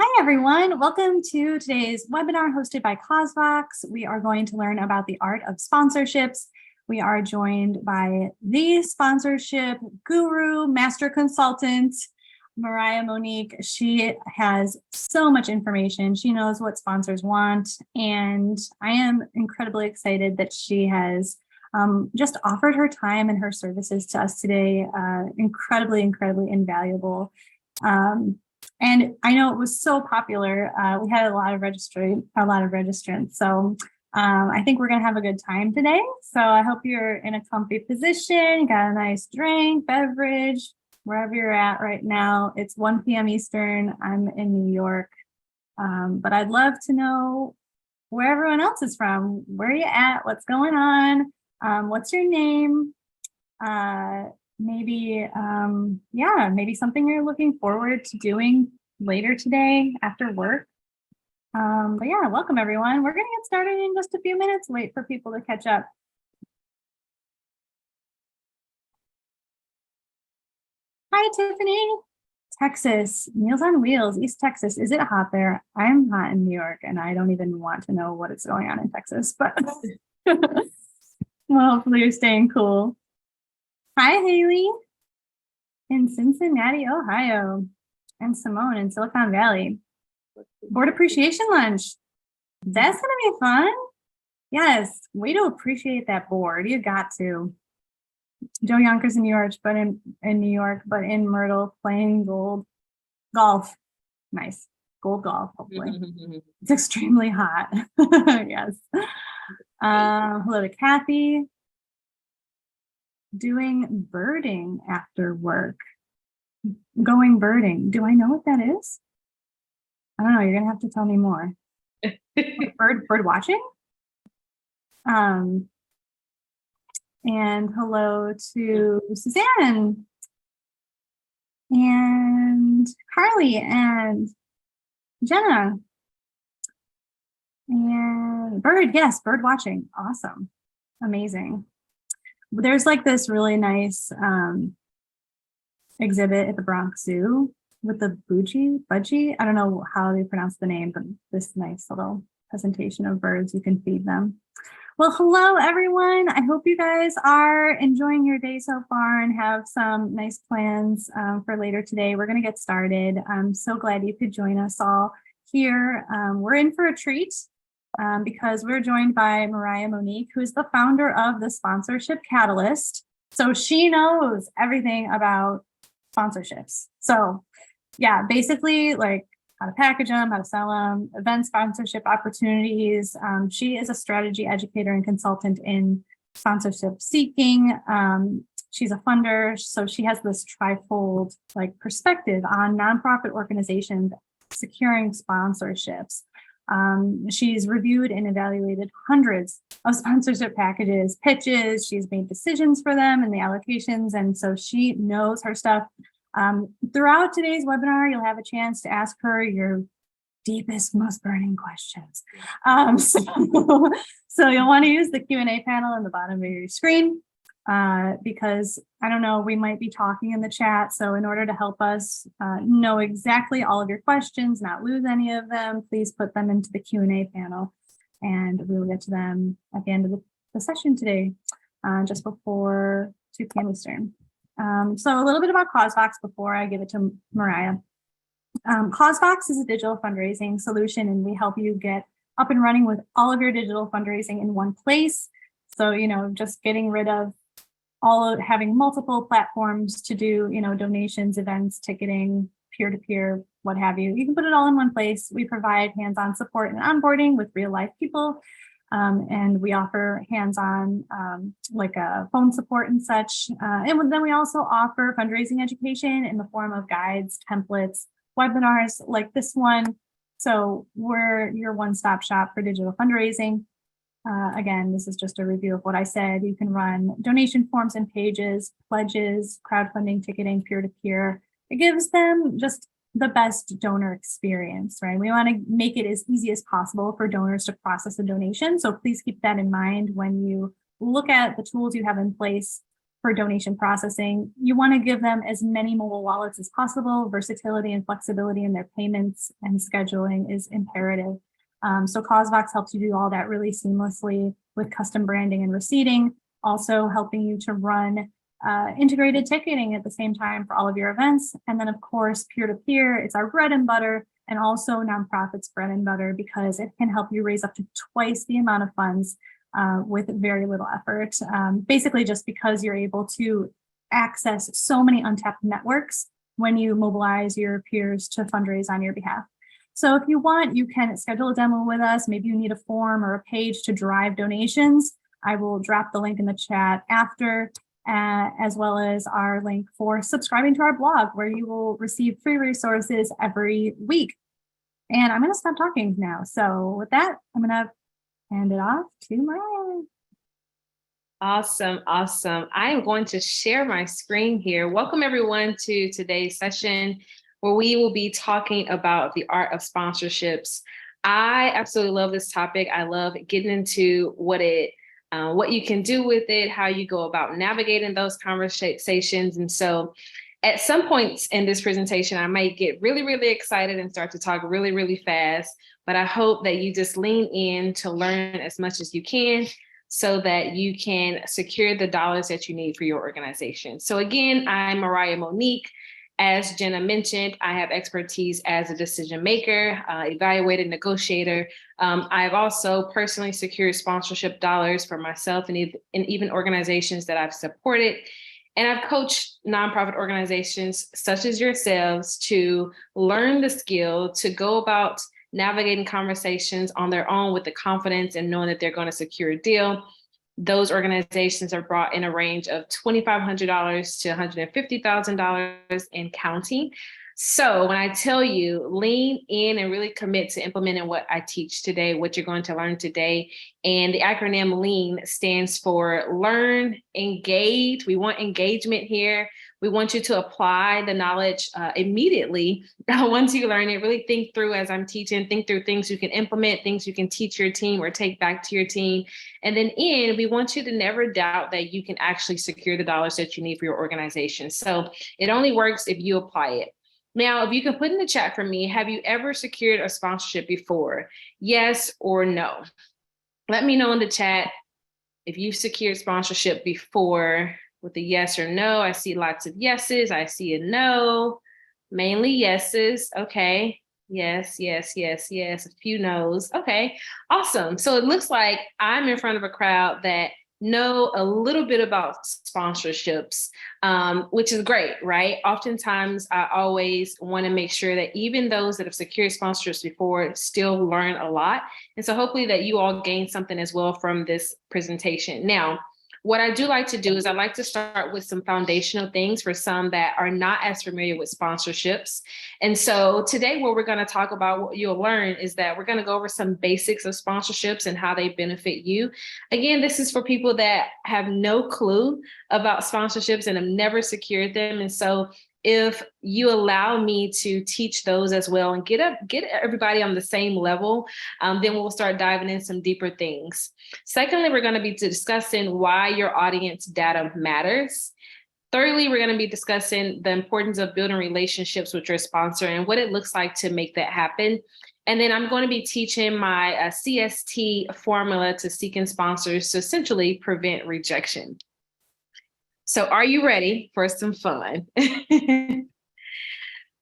Hi, everyone. Welcome to today's webinar hosted by CauseVox. We are going to learn about the art of sponsorships. We are joined by the sponsorship guru, master consultant, Mariah Monique. She has so much information. She knows what sponsors want, and I am incredibly excited that she has just offered her time and her services to us today. Incredibly invaluable. And I know it was so popular. We had a lot of registrants. So I think we're going to have a good time today. So I hope you're in a comfy position, got a nice drink, beverage, wherever you're at right now. It's 1 p.m. Eastern. I'm in New York. But I'd love to know where everyone else is from. Where are you at? What's going on? What's your name? Maybe something you're looking forward to doing later today after work. But yeah, welcome everyone. We're going to get started in just a few minutes. Wait for people to catch up. Hi, Tiffany. Texas, Meals on Wheels, East Texas. Is it hot there? I'm hot in New York, and I don't even want to know what is going on in Texas, but well, hopefully you're staying cool. Hi, Haley in Cincinnati, Ohio, and Simone in Silicon Valley. Board appreciation lunch. That's going to be fun. Yes, way to appreciate that board. You got to. Joe Yonkers in New York, but in Myrtle playing golf. Nice. Gold golf, hopefully. It's extremely hot. Yes. Hello to Kathy. Doing birding after work. Going birding. Do I know what that is? I don't know. You're gonna have to tell me more. Bird watching. And hello to Suzanne and Carly and Jenna and bird watching. Awesome. Amazing. There's like this really nice exhibit at the Bronx Zoo with the budgie. I don't know how they pronounce the name, but this nice little presentation of birds. You can feed them. Well, hello, everyone. I hope you guys are enjoying your day so far and have some nice plans for later today. We're going to get started. I'm so glad you could join us all here. We're in for a treat because we're joined by Mariah Monique, who's the founder of the Sponsorship Catalyst. So she knows everything about sponsorships. So yeah, basically like how to package them, how to sell them, event sponsorship opportunities. She is a strategy educator and consultant in sponsorship seeking. She's a funder, so she has this trifold like perspective on nonprofit organizations securing sponsorships. She's reviewed and evaluated hundreds of sponsorship packages, pitches. She's made decisions for them and the allocations, and so she knows her stuff. Throughout today's webinar, you'll have a chance to ask her your deepest, most burning questions. So you'll want to use the Q&A panel on the bottom of your screen because, I don't know, we might be talking in the chat. So in order to help us know exactly all of your questions, not lose any of them, please put them into the Q&A panel and we will get to them at the end of the session today, just before 2 p.m. Eastern. So a little bit about CauseVox before I give it to Mariah. CauseVox is a digital fundraising solution, and we help you get up and running with all of your digital fundraising in one place. So, just getting rid of having multiple platforms to do, donations, events, ticketing, peer-to-peer, what have you. You can put it all in one place. We provide hands-on support and onboarding with real-life people. And we offer hands-on like phone support and such. And then we also offer fundraising education in the form of guides, templates, webinars like this one. So we're your one-stop shop for digital fundraising. Again, this is just a review of what I said. You can run donation forms and pages, pledges, crowdfunding, ticketing, peer-to-peer. It gives them just the best donor experience, right? We want to make it as easy as possible for donors to process a donation. So please keep that in mind when you look at the tools you have in place for donation processing. You want to give them as many mobile wallets as possible. Versatility and flexibility in their payments and scheduling is imperative. So CauseVox helps you do all that really seamlessly with custom branding and receipting, also helping you to run integrated ticketing at the same time for all of your events. And then, of course, peer-to-peer, it's our bread and butter, and also nonprofits bread and butter, because it can help you raise up to twice the amount of funds with very little effort. Basically, just because you're able to access so many untapped networks when you mobilize your peers to fundraise on your behalf. So if you want, you can schedule a demo with us. Maybe you need a form or a page to drive donations. I will drop the link in the chat after, as well as our link for subscribing to our blog, where you will receive free resources every week. And I'm going to stop talking now. So with that, I'm going to hand it off to Mariah. Awesome. Awesome. I am going to share my screen here. Welcome everyone to today's session, where we will be talking about the art of sponsorships. I absolutely love this topic. I love getting into what you can do with it, how you go about navigating those conversations. And so at some points in this presentation, I might get really, really excited and start to talk really, really fast, but I hope that you just lean in to learn as much as you can so that you can secure the dollars that you need for your organization. So again, I'm Mariah Monique. As Jenna mentioned, I have expertise as a decision maker, evaluator, negotiator. I've also personally secured sponsorship dollars for myself and even organizations that I've supported. And I've coached nonprofit organizations such as yourselves to learn the skill to go about navigating conversations on their own with the confidence and knowing that they're going to secure a deal. Those organizations are brought in a range of $2,500 to $150,000 in counting. So when I tell you, lean in and really commit to implementing what I teach today, what you're going to learn today. And the acronym LEAN stands for learn, engage. We want engagement here. We want you to apply the knowledge immediately. Once you learn it, really think through as I'm teaching, think through things you can implement, things you can teach your team or take back to your team. And then we want you to never doubt that you can actually secure the dollars that you need for your organization. So it only works if you apply it. Now, if you can put in the chat for me, have you ever secured a sponsorship before? Yes or no? Let me know in the chat if you've secured sponsorship before with a yes or no. I see lots of yeses. I see a no, mainly yeses. Okay. Yes, yes, yes, yes. A few no's. Okay, awesome. So it looks like I'm in front of a crowd that know a little bit about sponsorships, which is great, right? Oftentimes, I always want to make sure that even those that have secured sponsorships before still learn a lot. And so hopefully that you all gain something as well from this presentation. Now, what I do like to do is I like to start with some foundational things for some that are not as familiar with sponsorships. And so today what we're going to talk about, what you'll learn is that we're going to go over some basics of sponsorships and how they benefit you. Again, this is for people that have no clue about sponsorships and have never secured them. And so if you allow me to teach those as well and get everybody on the same level, then we'll start diving in some deeper things. Secondly, we're going to be discussing why your audience data matters. Thirdly, we're going to be discussing the importance of building relationships with your sponsor and what it looks like to make that happen. And then I'm going to be teaching my CST formula to seeking sponsors to essentially prevent rejection. So are you ready for some fun?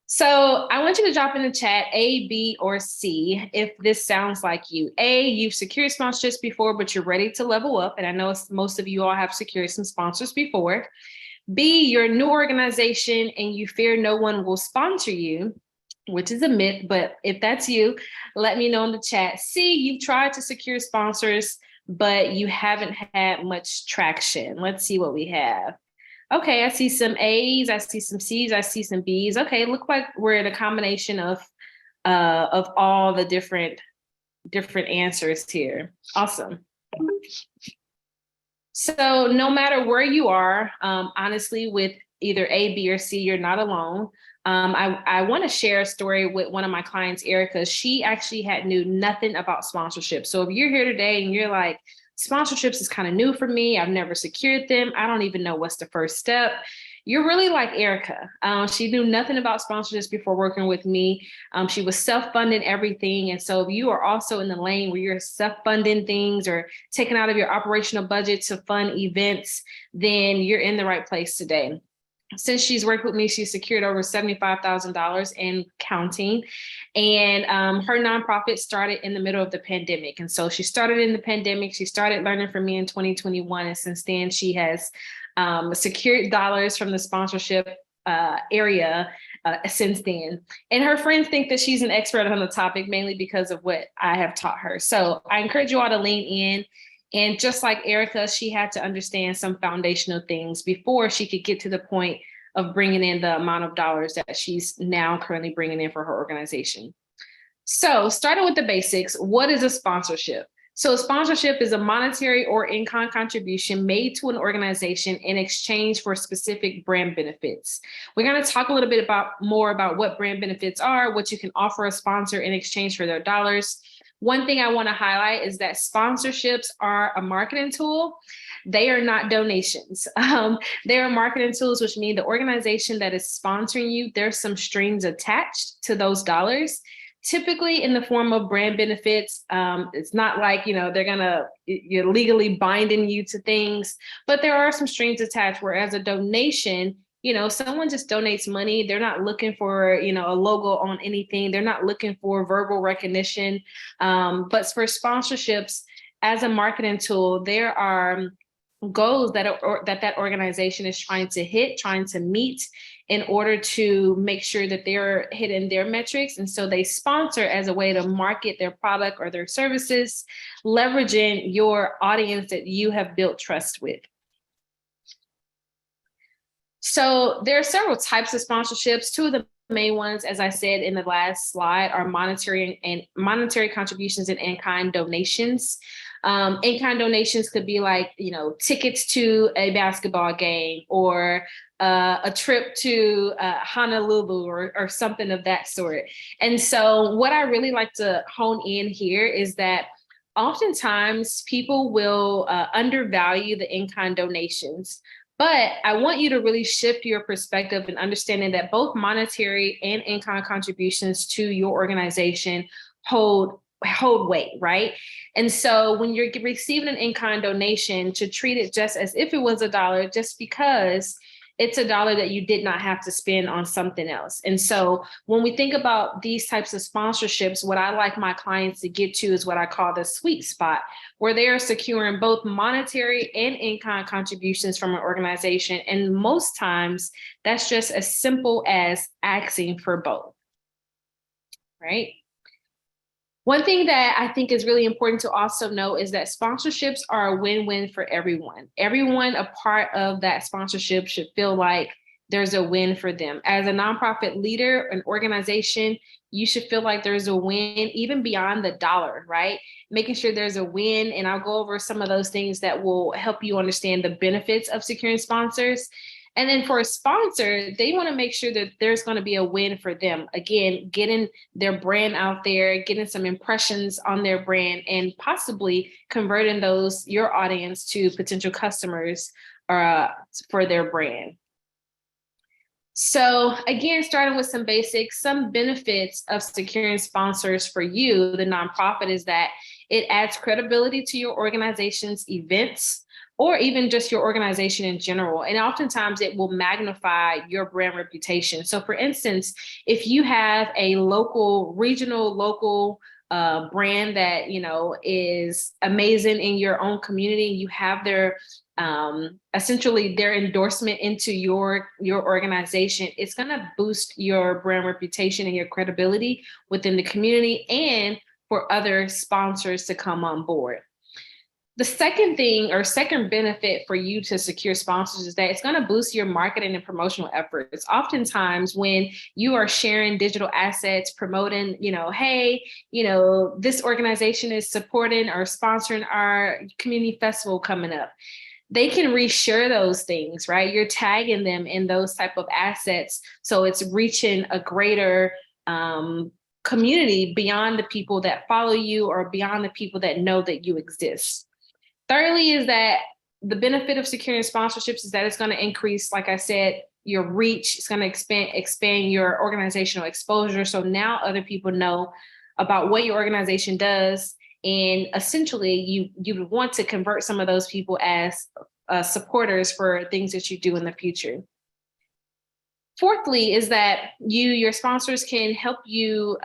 So I want you to drop in the chat A, B, or C if this sounds like you. A, you've secured sponsorships before, but you're ready to level up. And I know most of you all have secured some sponsors before. B, you're a new organization and you fear no one will sponsor you, which is a myth, but if that's you, let me know in the chat. C, you've tried to secure sponsors, but you haven't had much traction. Let's see what we have. Okay, I see some A's, I see some C's, I see some B's. Okay, look like we're at a combination of all the different answers here. Awesome. So no matter where you are, honestly, with either A, B, or C, you're not alone. I want to share a story with one of my clients, Erica. She actually knew nothing about sponsorship. So if you're here today and you're like, sponsorships is kind of new for me. I've never secured them. I don't even know what's the first step. You're really like Erica. She knew nothing about sponsorships before working with me. She was self-funding everything. And so if you are also in the lane where you're self-funding things or taking out of your operational budget to fund events, then you're in the right place today. Since she's worked with me, she's secured over $75,000 and counting. And her nonprofit started in the middle of the pandemic. And so she started in the pandemic. She started learning from me in 2021. And since then, she has secured dollars from the sponsorship area since then. And her friends think that she's an expert on the topic, mainly because of what I have taught her. So I encourage you all to lean in. And just like Erica, she had to understand some foundational things before she could get to the point of bringing in the amount of dollars that she's now currently bringing in for her organization. So starting with the basics, what is a sponsorship? So a sponsorship is a monetary or in-kind contribution made to an organization in exchange for specific brand benefits. We're going to talk a little bit more about what brand benefits are, what you can offer a sponsor in exchange for their dollars. One thing I want to highlight is that sponsorships are a marketing tool. They are not donations. They are marketing tools, which mean the organization that is sponsoring you, there's some strings attached to those dollars, typically in the form of brand benefits. It's not like, you're legally binding you to things, but there are some strings attached, whereas a donation, someone just donates money. They're not looking for, a logo on anything. They're not looking for verbal recognition. But for sponsorships, as a marketing tool, there are goals that organization is trying to meet in order to make sure that they're hitting their metrics. And so they sponsor as a way to market their product or their services, leveraging your audience that you have built trust with. So there are several types of sponsorships. Two of the main ones, as I said in the last slide, are monetary contributions and in-kind donations. In-kind donations could be like, tickets to a basketball game or a trip to Honolulu or something of that sort. And so what I really like to hone in here is that oftentimes people will undervalue the in-kind donations. But I want you to really shift your perspective and understanding that both monetary and in-kind contributions to your organization hold weight, right? And so when you're receiving an in-kind donation, to treat it just as if it was $1, just because it's $1 that you did not have to spend on something else. And so when we think about these types of sponsorships, what I like my clients to get to is what I call the sweet spot, where they are securing both monetary and in-kind contributions from an organization. And most times that's just as simple as asking for both, right? One thing that I think is really important to also know is that sponsorships are a win-win for everyone. Everyone a part of that sponsorship should feel like there's a win for them. As a nonprofit leader, an organization, you should feel like there's a win even beyond the dollar, right? Making sure there's a win. And I'll go over some of those things that will help you understand the benefits of securing sponsors. And then for a sponsor, they want to make sure that there's going to be a win for them. Again, getting their brand out there, getting some impressions on their brand, and possibly converting your audience to potential customers for their brand. So again, starting with some basics, some benefits of securing sponsors for you, the nonprofit, is that it adds credibility to your organization's events, or even just your organization in general. And oftentimes it will magnify your brand reputation. So for instance, if you have a local brand that, is amazing in your own community, you have their essentially their endorsement into your organization, it's going to boost your brand reputation and your credibility within the community and for other sponsors to come on board. The second benefit for you to secure sponsors is that it's going to boost your marketing and promotional efforts. Oftentimes when you are sharing digital assets, promoting, hey, this organization is supporting or sponsoring our community festival coming up, they can reshare those things, right? You're tagging them in those type of assets. So it's reaching a greater community beyond the people that follow you or beyond the people that know that you exist. Thirdly is that the benefit of securing sponsorships is that it's going to increase, like I said, your reach. It's going to expand your organizational exposure. So now other people know about what your organization does. And essentially, you would want to convert some of those people as supporters for things that you do in the future. Fourthly is that your sponsors can help you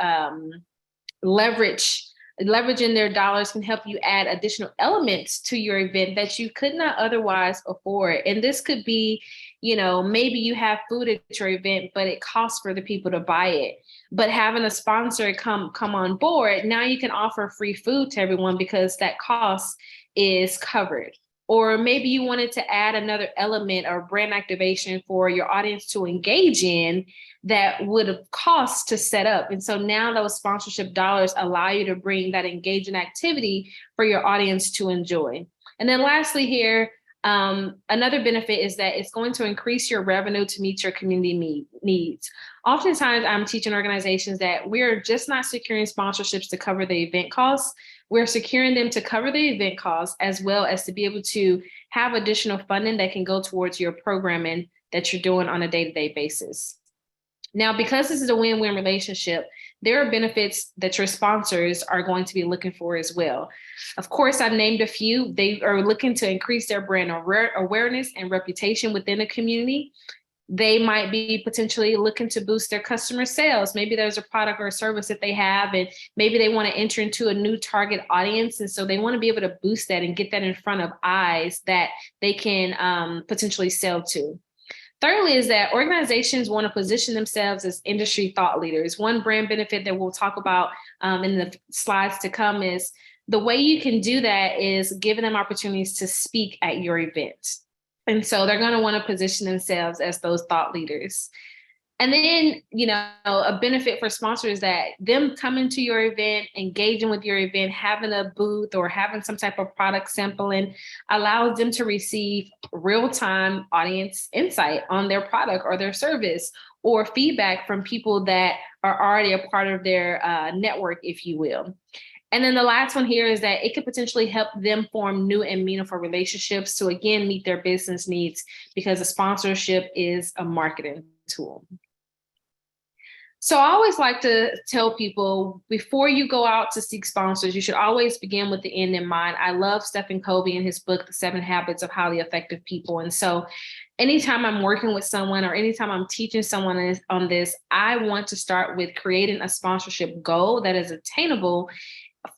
leveraging their dollars can help you add additional elements to your event that you could not otherwise afford. And this could be, maybe you have food at your event, but it costs for the people to buy it. But having a sponsor come on board, now you can offer free food to everyone because that cost is covered. Or maybe you wanted to add another element or brand activation for your audience to engage in that would have cost to set up. And so now those sponsorship dollars allow you to bring that engaging activity for your audience to enjoy. And then lastly here, another benefit is that it's going to increase your revenue to meet your community needs. Oftentimes I'm teaching organizations that we're just not securing sponsorships to cover the event costs. We're securing them to cover the event costs as well as to be able to have additional funding that can go towards your programming that you're doing on a day-to-day basis. Now, because this is a win-win relationship, there are benefits that your sponsors are going to be looking for as well. Of course, I've named a few. They are looking to increase their brand awareness and reputation within the community. They might be potentially looking to boost their customer sales. Maybe there's a product or a service that they have, and maybe they want to enter into a new target audience. And so they want to be able to boost that and get that in front of eyes that they can potentially sell to. Thirdly is that organizations want to position themselves as industry thought leaders. One brand benefit that we'll talk about in the slides to come is the way you can do that is giving them opportunities to speak at your event. And so they're going to want to position themselves as those thought leaders. And then, a benefit for sponsors is that them coming to your event, engaging with your event, having a booth or having some type of product sampling allows them to receive real-time audience insight on their product or their service or feedback from people that are already a part of their network, if you will. And then the last one here is that it could potentially help them form new and meaningful relationships to, again, meet their business needs because a sponsorship is a marketing tool. So I always like to tell people before you go out to seek sponsors, you should always begin with the end in mind. I love Stephen Covey and his book, The 7 Habits of Highly Effective People. And so anytime I'm working with someone or anytime I'm teaching someone on this, I want to start with creating a sponsorship goal that is attainable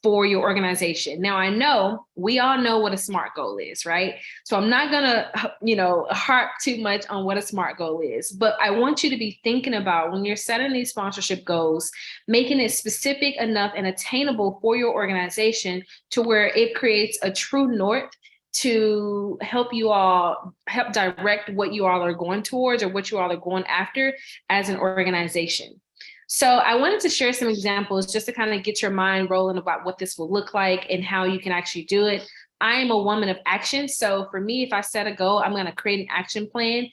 for your organization. Now, I know we all know what a SMART goal is, right? So I'm not going to, harp too much on what a SMART goal is, but I want you to be thinking about when you're setting these sponsorship goals, making it specific enough and attainable for your organization to where it creates a true north to help direct what you all are going towards or what you all are going after as an organization. So I wanted to share some examples just to kind of get your mind rolling about what this will look like and how you can actually do it. I am a woman of action. So for me, if I set a goal, I'm going to create an action plan.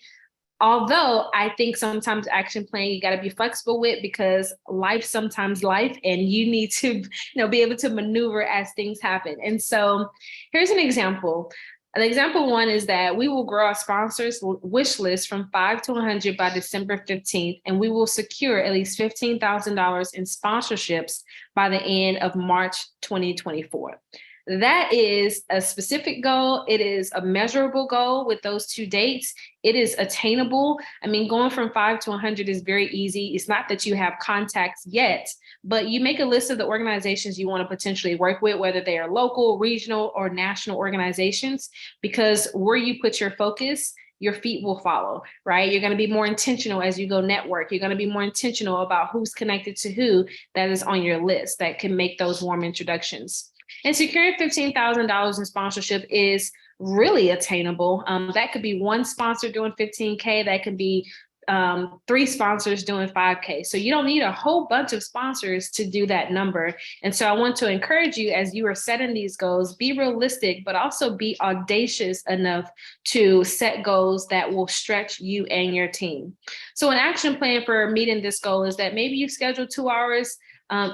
Although I think sometimes action plan you got to be flexible with because sometimes life, and you need to be able to maneuver as things happen. And so here's an example. And example one is that we will grow our sponsors wish list from 5 to 100 by December 15th, and we will secure at least $15,000 in sponsorships by the end of March 2024. That is a specific goal. It is a measurable goal with those two dates. It is attainable. I mean, going from 5 to 100 is very easy. It's not that you have contacts yet, but you make a list of the organizations you want to potentially work with, whether they are local, regional, or national organizations, because where you put your focus, your feet will follow, right? You're going to be more intentional as you go network. You're going to be more intentional about who's connected to who that is on your list that can make those warm introductions. And securing $15,000 in sponsorship is really attainable. That could be one sponsor doing 15K. That could be 3 sponsors doing 5K. So you don't need a whole bunch of sponsors to do that number. And so I want to encourage you as you are setting these goals, be realistic, but also be audacious enough to set goals that will stretch you and your team. So an action plan for meeting this goal is that maybe you schedule 2 hours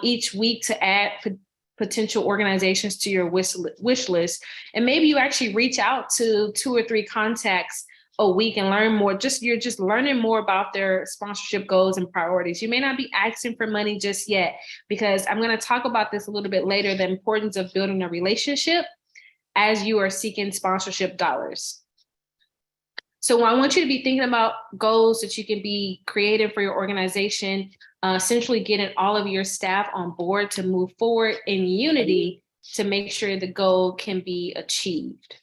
each week to add potential organizations to your wish list. And maybe you actually reach out to 2 or 3 contacts a week and learn more. You're just learning more about their sponsorship goals and priorities. You may not be asking for money just yet, because I'm going to talk about this a little bit later, the importance of building a relationship as you are seeking sponsorship dollars. So I want you to be thinking about goals that you can be creating for your organization, essentially getting all of your staff on board to move forward in unity to make sure the goal can be achieved.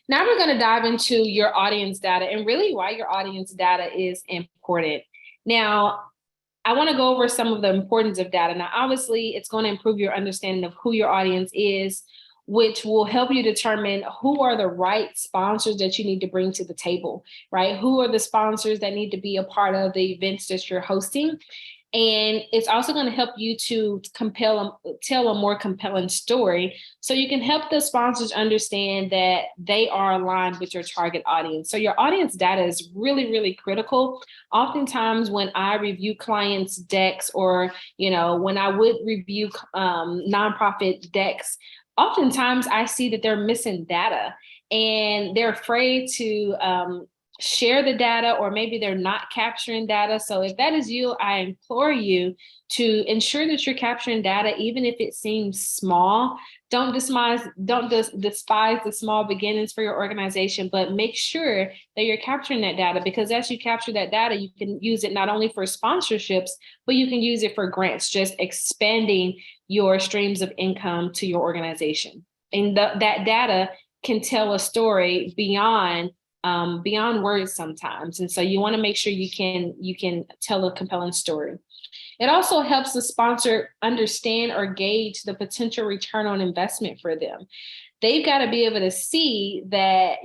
Now we're going to dive into your audience data and really why your audience data is important. Now, I want to go over some of the importance of data. Now, obviously, it's going to improve your understanding of who your audience is, which will help you determine who are the right sponsors that you need to bring to the table, right? Who are the sponsors that need to be a part of the events that you're hosting? And it's also going to help you to tell a more compelling story, so you can help the sponsors understand that they are aligned with your target audience. So your audience data is really, really critical. Oftentimes when I review clients' decks, or, when I would review nonprofit decks, oftentimes I see that they're missing data and they're afraid to share the data, or maybe they're not capturing data. So if that is you, I implore you to ensure that you're capturing data, even if it seems small. Don't despise the small beginnings for your organization, but make sure that you're capturing that data, because as you capture that data, you can use it not only for sponsorships, but you can use it for grants, just expanding your streams of income to your organization. And that data can tell a story beyond words sometimes. And so you want to make sure you can tell a compelling story. It also helps the sponsor understand or gauge the potential return on investment for them. They've got to be able to see that,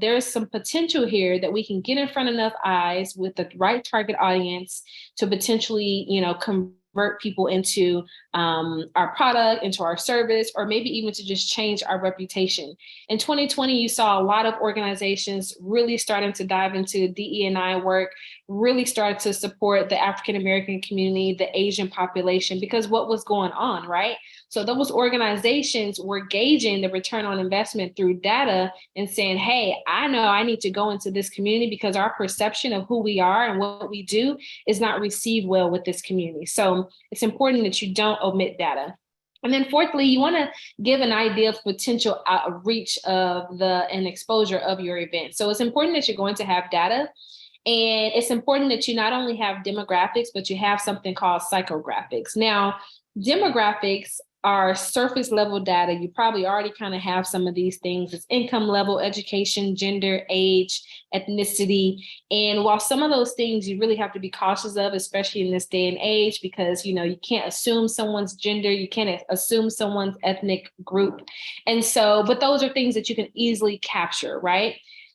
there's some potential here that we can get in front of enough eyes with the right target audience to potentially, convert people into our product, into our service, or maybe even to just change our reputation. In 2020, you saw a lot of organizations really starting to dive into DE&I work, really started to support the African-American community, the Asian population, because what was going on, right? So those organizations were gauging the return on investment through data and saying, hey, I know I need to go into this community because our perception of who we are and what we do is not received well with this community. So it's important that you don't omit data. And then fourthly, you want to give an idea of potential outreach and exposure of your event. So it's important that you're going to have data. And it's important that you not only have demographics, but you have something called psychographics. Now, demographics are surface level data. You probably already kind of have some of these things. It's income level, education, gender, age, ethnicity. And while some of those things you really have to be cautious of, especially in this day and age, because, you can't assume someone's gender, you can't assume someone's ethnic group. And so, but those are things that you can easily capture, right?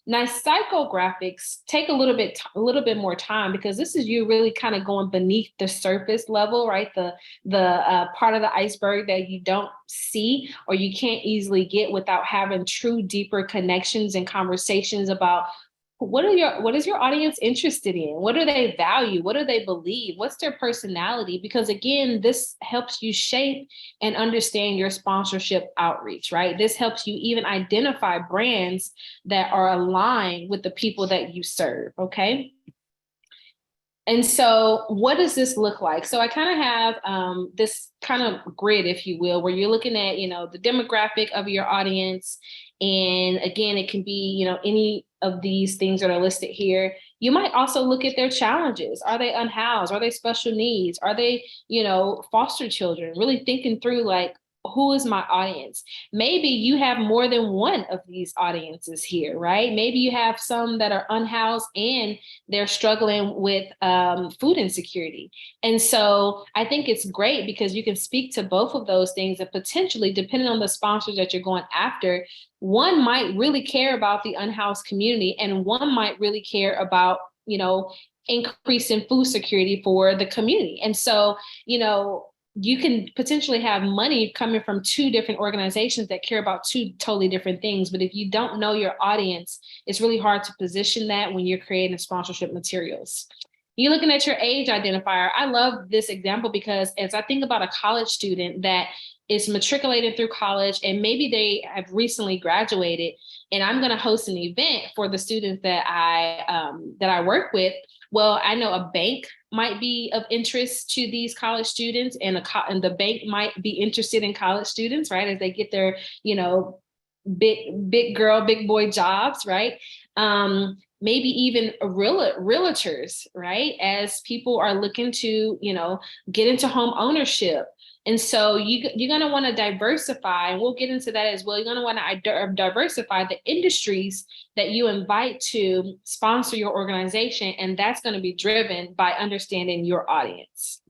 Now, psychographics take a little bit more time, because this is you really kind of going beneath the surface level, right? The part of the iceberg that you don't see or you can't easily get without having true, deeper connections and conversations about what is your audience interested in? What do they value? What do they believe? What's their personality? Because again, this helps you shape and understand your sponsorship outreach, right? This helps you even identify brands that are aligned with the people that you serve, okay? And so what does this look like? So I kind of have this kind of grid, if you will, where you're looking at, the demographic of your audience. And again, it can be, any of these things that are listed here. You might also look at their challenges. Are they unhoused? Are they special needs? Are they, foster children? Really thinking through who is my audience? Maybe you have more than one of these audiences here, right? Maybe you have some that are unhoused and they're struggling with food insecurity. And so I think it's great because you can speak to both of those things, and potentially, depending on the sponsors that you're going after, one might really care about the unhoused community, and one might really care about, increasing food security for the community. And so, you can potentially have money coming from two different organizations that care about two totally different things. But if you don't know your audience, it's really hard to position that when you're creating sponsorship materials. You're looking at your age identifier. I love this example because as I think about a college student that is matriculated through college and maybe they have recently graduated, and I'm going to host an event for the students that I work with. Well, I know a bank might be of interest to these college students, and the bank might be interested in college students, right? As they get their, big girl, big boy jobs, right? Maybe even realtors, right? As people are looking to, get into home ownership. And so you're going to want to diversify, and we'll get into that as well. You're going to want to diversify the industries that you invite to sponsor your organization. And that's going to be driven by understanding your audience.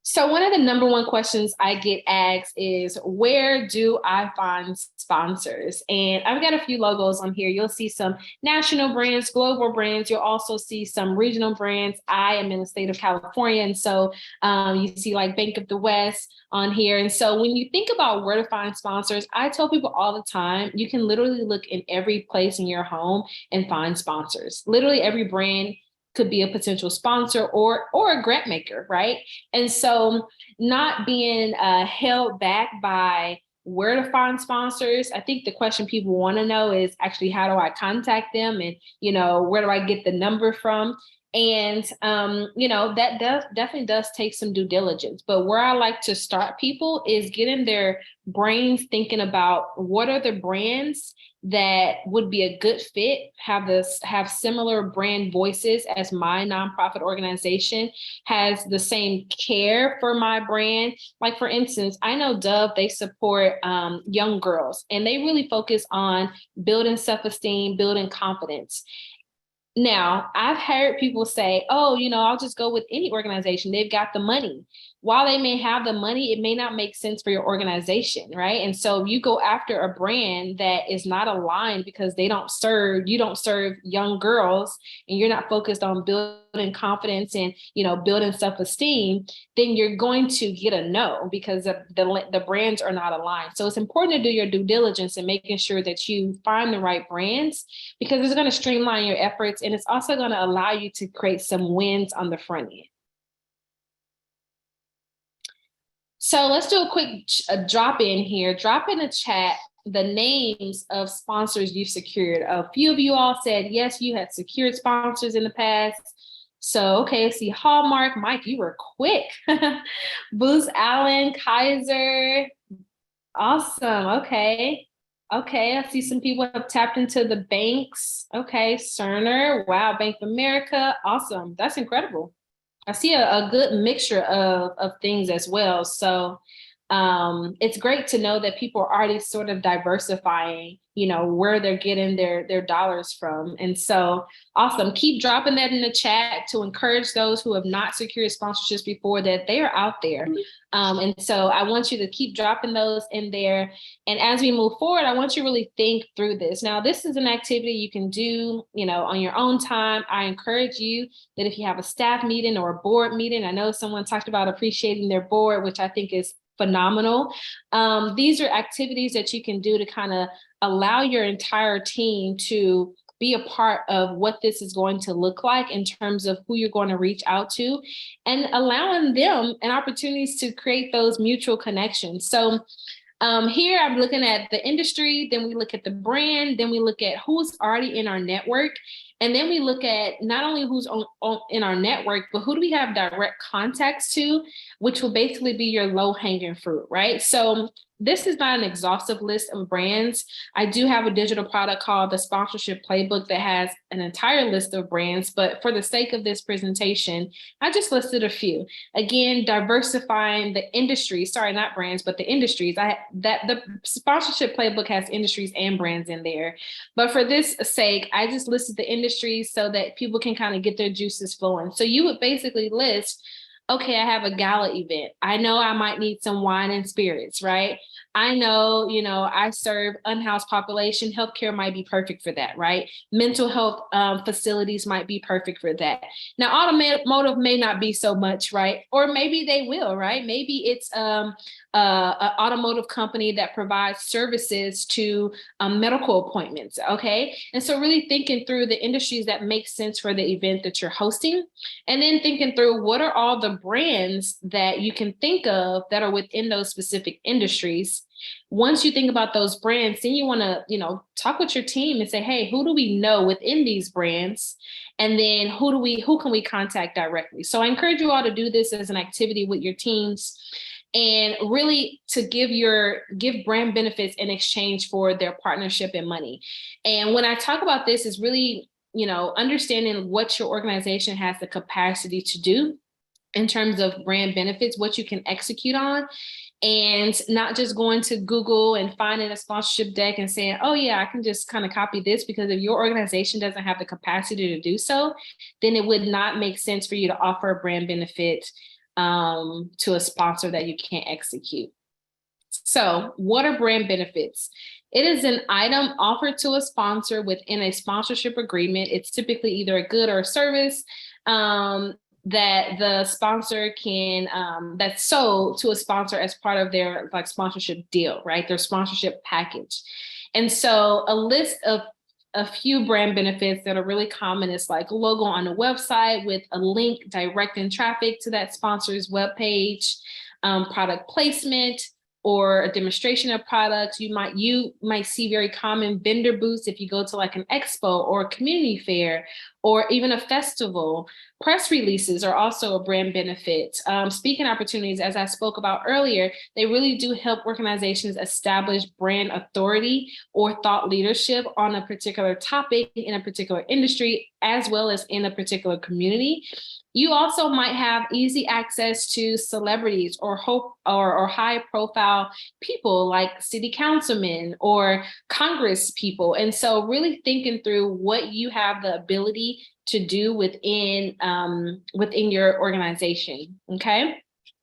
So one of the number one questions I get asked is, where do I find sponsors? And I've got a few logos on here. You'll see some national brands, global brands. You'll also see some regional brands. I am in the state of California. And so you see like Bank of the West on here. And so when you think about where to find sponsors, I tell people all the time, you can literally look in every place in your home and find sponsors. Literally every brand could be a potential sponsor or a grant maker, right? And so not being held back by where to find sponsors. I think the question people want to know is actually, how do I contact them? And, where do I get the number from? And, that definitely does take some due diligence. But where I like to start people is getting their brains thinking about what are the brands that would be a good fit, have similar brand voices as my nonprofit organization, has the same care for my brand. Like, for instance, I know Dove, they support young girls, and they really focus on building self-esteem, building confidence. Now, I've heard people say, oh, I'll just go with any organization. They've got the money. While they may have the money, it may not make sense for your organization, right? And so you go after a brand that is not aligned because you don't serve young girls, and you're not focused on building confidence and, building self-esteem, then you're going to get a no because the brands are not aligned. So it's important to do your due diligence and making sure that you find the right brands, because it's going to streamline your efforts, and it's also going to allow you to create some wins on the front end. So let's do a quick drop in here. Drop in the chat the names of sponsors you've secured. A few of you all said, yes, you had secured sponsors in the past. So, okay, let's see. Hallmark, Mike, you were quick. Booz Allen, Kaiser. Awesome. Okay. I see some people have tapped into the banks. Okay, Cerner. Wow, Bank of America. Awesome. That's incredible. I see a good mixture of things as well. So it's great to know that people are already sort of diversifying, where they're getting their dollars from. And so awesome. Keep dropping that in the chat to encourage those who have not secured sponsorships before, that they are out there. And so I want you to keep dropping those in there. And as we move forward, I want you to really think through this. Now, this is an activity you can do, on your own time. I encourage you that if you have a staff meeting or a board meeting, I know someone talked about appreciating their board, which I think is phenomenal. These are activities that you can do to kind of allow your entire team to be a part of what this is going to look like in terms of who you're going to reach out to, and allowing them an opportunities to create those mutual connections. So here I'm looking at the industry, then we look at the brand, then we look at who's already in our network. And then we look at not only who's in our network, but who do we have direct contacts to, which will basically be your low hanging fruit, right? So this is not an exhaustive list of brands. I do have a digital product called the Sponsorship Playbook that has an entire list of brands, but for the sake of this presentation, I just listed a few. Again, diversifying the industry, sorry, not brands, but the industries. The Sponsorship Playbook has industries and brands in there. But for this sake, I just listed the industries so that people can kind of get their juices flowing. So you would basically list, okay, I have a gala event. I know I might need some wine and spirits, right? I know, I serve unhoused population. Healthcare might be perfect for that, right? Mental health facilities might be perfect for that. Now, automotive may not be so much, right? Or maybe they will, right? Maybe it's an automotive company that provides services to medical appointments, okay? And so really thinking through the industries that make sense for the event that you're hosting, and then thinking through what are all the brands that you can think of that are within those specific industries. Once you think about those brands, then you want to, talk with your team and say, hey, who do we know within these brands? And then who can we contact directly? So I encourage you all to do this as an activity with your teams, and really to give brand benefits in exchange for their partnership and money. And when I talk about this, is really, understanding what your organization has the capacity to do in terms of brand benefits, what you can execute on, and not just going to Google and finding a sponsorship deck and saying, oh yeah, I can just kind of copy this, because if your organization doesn't have the capacity to do so, then it would not make sense for you to offer a brand benefit to a sponsor that you can't execute. So what are brand benefits? It is an item offered to a sponsor within a sponsorship agreement. It's typically either a good or a service that the sponsor can, that's sold to a sponsor as part of their like sponsorship deal, right? Their sponsorship package. And so a list of a few brand benefits that are really common is like a logo on a website with a link directing traffic to that sponsor's webpage, product placement, or a demonstration of products. You might see very common vendor booths if you go to like an expo or a community fair or even a festival. Press releases are also a brand benefit. Speaking opportunities, as I spoke about earlier, they really do help organizations establish brand authority or thought leadership on a particular topic in a particular industry, as well as in a particular community. You also might have easy access to celebrities or high profile people like city councilmen or Congress people. And so really thinking through what you have the ability to do within your organization. Okay.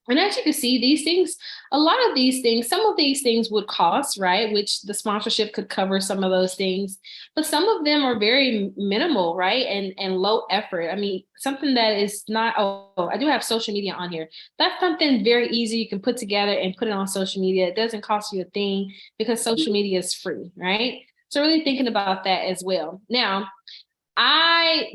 And as you can see, these things, a lot of these things, some of these things would cost, right? Which the sponsorship could cover some of those things, but some of them are very minimal, right? And low effort. I mean, something that is not, oh, I do have social media on here. That's something very easy you can put together and put it on social media. It doesn't cost you a thing because social media is free, right? So really thinking about that as well. Now, I,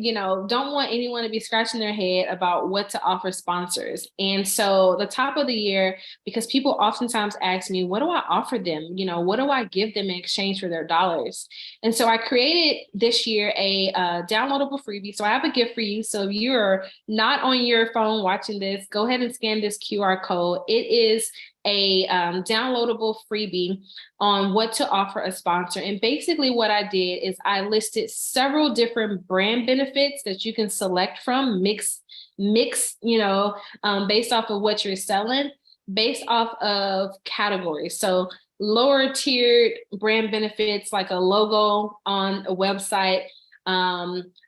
don't want anyone to be scratching their head about what to offer sponsors. And so the top of the year, because people oftentimes ask me, what do I offer them? What do I give them in exchange for their dollars? And so I created this year a downloadable freebie. So I have a gift for you. So if you're not on your phone watching this, go ahead and scan this QR code. It is a downloadable freebie on what to offer a sponsor. And basically what I did is I listed several different brand benefits that you can select from, mix, based off of what you're selling, based off of categories. So lower tiered brand benefits like a logo on a website.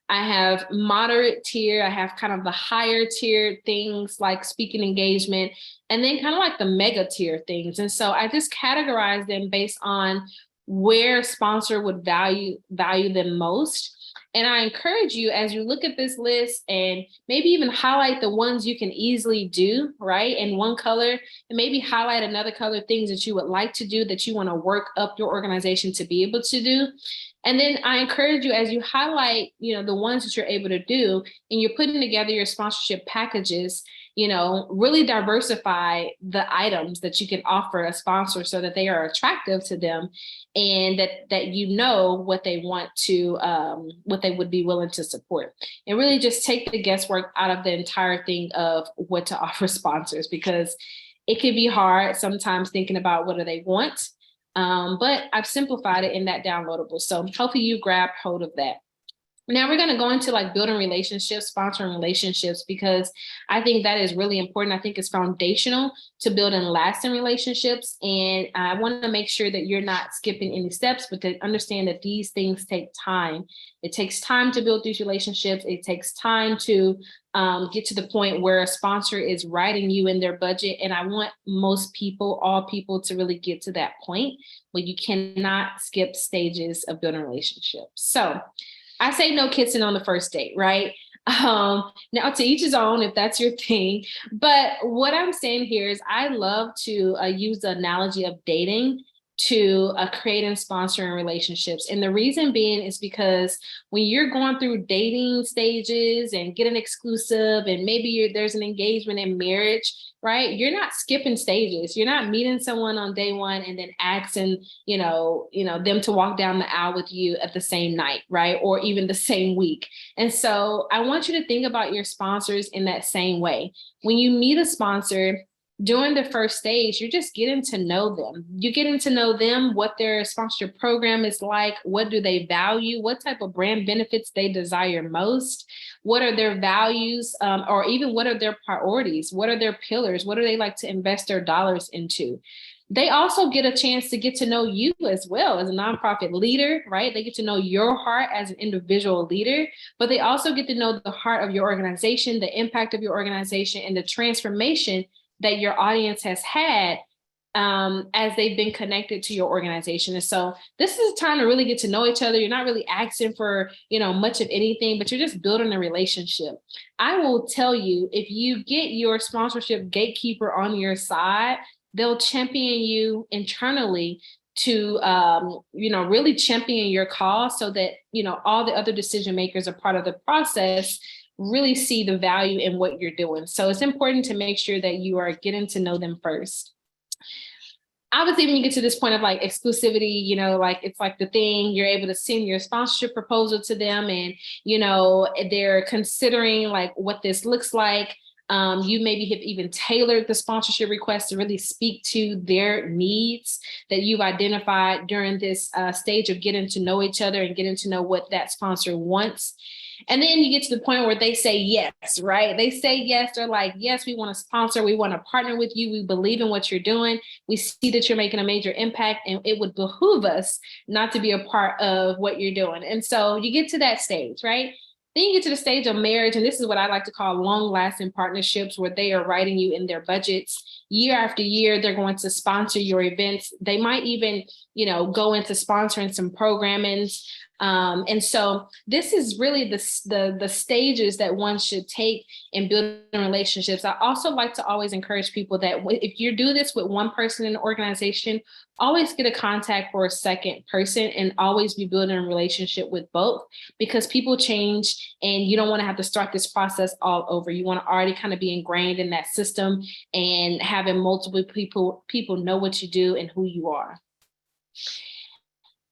I have moderate tier. I have kind of the higher tier things like speaking engagement, and then kind of like the mega tier things. And so I just categorize them based on where sponsor would value them most. And I encourage you, as you look at this list, and maybe even highlight the ones you can easily do, right, in one color, and maybe highlight another color things that you would like to do, that you want to work up your organization to be able to do. And then I encourage you, as you highlight, the ones that you're able to do, and you're putting together your sponsorship packages, really diversify the items that you can offer a sponsor so that they are attractive to them, and that what they want to, what they would be willing to support. And really just take the guesswork out of the entire thing of what to offer sponsors, because it can be hard sometimes thinking about what do they want. But I've simplified it in that downloadable. So hopefully you grab hold of that. Now we're going to go into like building relationships, sponsoring relationships, because I think that is really important. I think it's foundational to building lasting relationships. And I want to make sure that you're not skipping any steps, but to understand that these things take time. It takes time to build these relationships. It takes time to get to the point where a sponsor is writing you in their budget. And I want most people, all people, to really get to that point where you cannot skip stages of building relationships. So I say no kissing on the first date, right? Now to each his own, if that's your thing. But what I'm saying here is I love to use the analogy of dating to create and sponsoring relationships. And the reason being is because when you're going through dating stages and getting exclusive, and maybe there's an engagement in marriage, right? You're not skipping stages. You're not meeting someone on day one and then asking, them to walk down the aisle with you at the same night, right? Or even the same week. And so I want you to think about your sponsors in that same way. When you meet a sponsor, during the first stage, you're just getting to know them. You're getting to know them, what their sponsorship program is like, what do they value, what type of brand benefits they desire most, what are their values, or even what are their priorities, what are their pillars, what do they like to invest their dollars into. They also get a chance to get to know you as well as a nonprofit leader, right? They get to know your heart as an individual leader, but they also get to know the heart of your organization, the impact of your organization, and the transformation that your audience has had as they've been connected to your organization. And so this is a time to really get to know each other. You're not really asking for, much of anything, but you're just building a relationship. I will tell you, if you get your sponsorship gatekeeper on your side, they'll champion you internally to, really champion your cause so that, all the other decision makers are part of the process really see the value in what you're doing. So it's important to make sure that you are getting to know them first. Obviously, when you get to this point of like exclusivity, it's like the thing, you're able to send your sponsorship proposal to them and, they're considering like what this looks like. You maybe have even tailored the sponsorship request to really speak to their needs that you've identified during this stage of getting to know each other and getting to know what that sponsor wants. And then you get to the point where they say yes, right? They say yes. They're like, yes, we want to sponsor. We want to partner with you. We believe in what you're doing. We see that you're making a major impact, and it would behoove us not to be a part of what you're doing. And so you get to that stage, right? Then you get to the stage of marriage, and this is what I like to call long-lasting partnerships, where they are writing you in their budgets. Year after year, they're going to sponsor your events. They might even, go into sponsoring some programming. And so this is really the stages that one should take in building relationships. I also like to always encourage people that if you do this with one person in the organization, always get a contact for a second person and always be building a relationship with both, because people change and you don't want to have to start this process all over. You want to already kind of be ingrained in that system and having multiple people know what you do and who you are.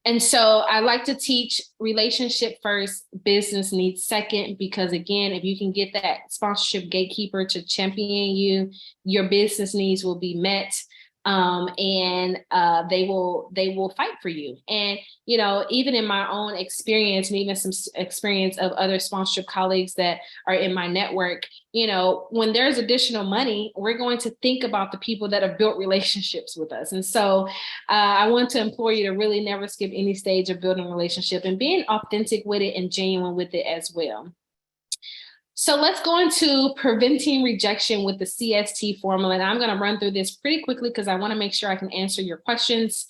And so I like to teach relationship first, business needs second, because again, if you can get that sponsorship gatekeeper to champion you, your business needs will be met. And they will fight for you. And, even in my own experience and even some experience of other sponsorship colleagues that are in my network, when there's additional money, we're going to think about the people that have built relationships with us. And so I want to implore you to really never skip any stage of building a relationship and being authentic with it and genuine with it as well. So let's go into preventing rejection with the CST formula. And I'm going to run through this pretty quickly because I want to make sure I can answer your questions.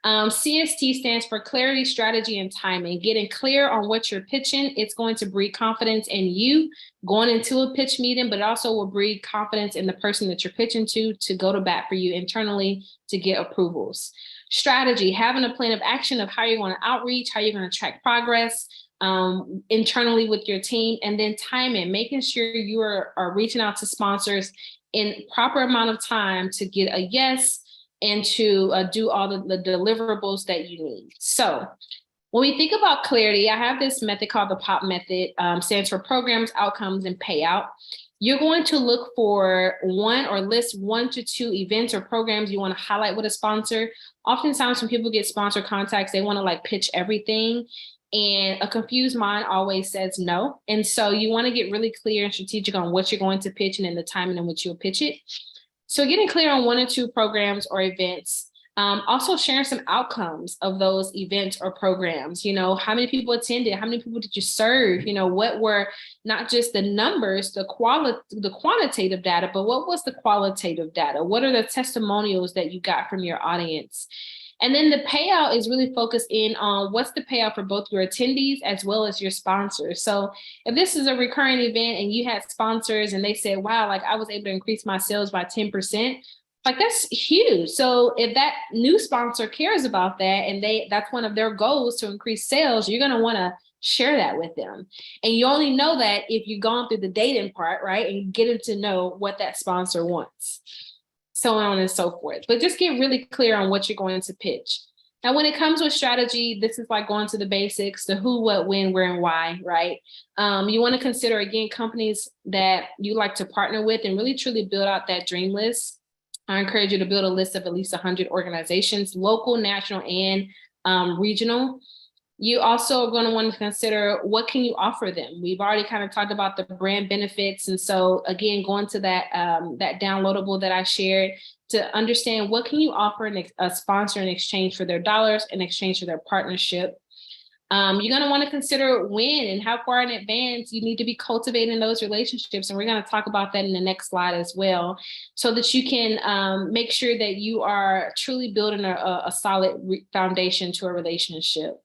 CST stands for clarity, strategy, and timing. Getting clear on what you're pitching, it's going to breed confidence in you going into a pitch meeting, but it also will breed confidence in the person that you're pitching to go to bat for you internally to get approvals. Strategy, having a plan of action of how you're going to outreach, how you're going to track progress internally with your team. And then timing, making sure you are reaching out to sponsors in proper amount of time to get a yes and to do all the deliverables that you need. So when we think about clarity, I have this method called the POP method, stands for programs, outcomes, and payout. You're going to look for list 1 to 2 events or programs you want to highlight with a sponsor. Oftentimes when people get sponsor contacts, they want to pitch everything. And a confused mind always says no. And so you want to get really clear and strategic on what you're going to pitch and then the timing in which you'll pitch it. So getting clear on 1 or 2 programs or events. Also sharing some outcomes of those events or programs. How many people attended? How many people did you serve? What were not just the numbers, the quantitative data, but what was the qualitative data? What are the testimonials that you got from your audience? And then the payout is really focused in on what's the payout for both your attendees as well as your sponsors. So if this is a recurring event and you had sponsors and they said, wow, like I was able to increase my sales by 10%, like that's huge. So if that new sponsor cares about that and that's one of their goals to increase sales, you're going to want to share that with them. And you only know that if you've gone through the dating part, right? And getting to know what that sponsor wants, so on and so forth. But just get really clear on what you're going to pitch. Now, when it comes with strategy, this is like going to the basics, the who, what, when, where, and why, right? You want to consider, again, companies that you like to partner with and really truly build out that dream list. I encourage you to build a list of at least 100 organizations, local, national, and regional. You also are going to want to consider what can you offer them. We've already kind of talked about the brand benefits. And so again, going to that downloadable that I shared to understand what can you offer a sponsor in exchange for their dollars, in exchange for their partnership. You're going to want to consider when and how far in advance you need to be cultivating those relationships. And we're going to talk about that in the next slide as well, so that you can make sure that you are truly building a solid foundation to a relationship.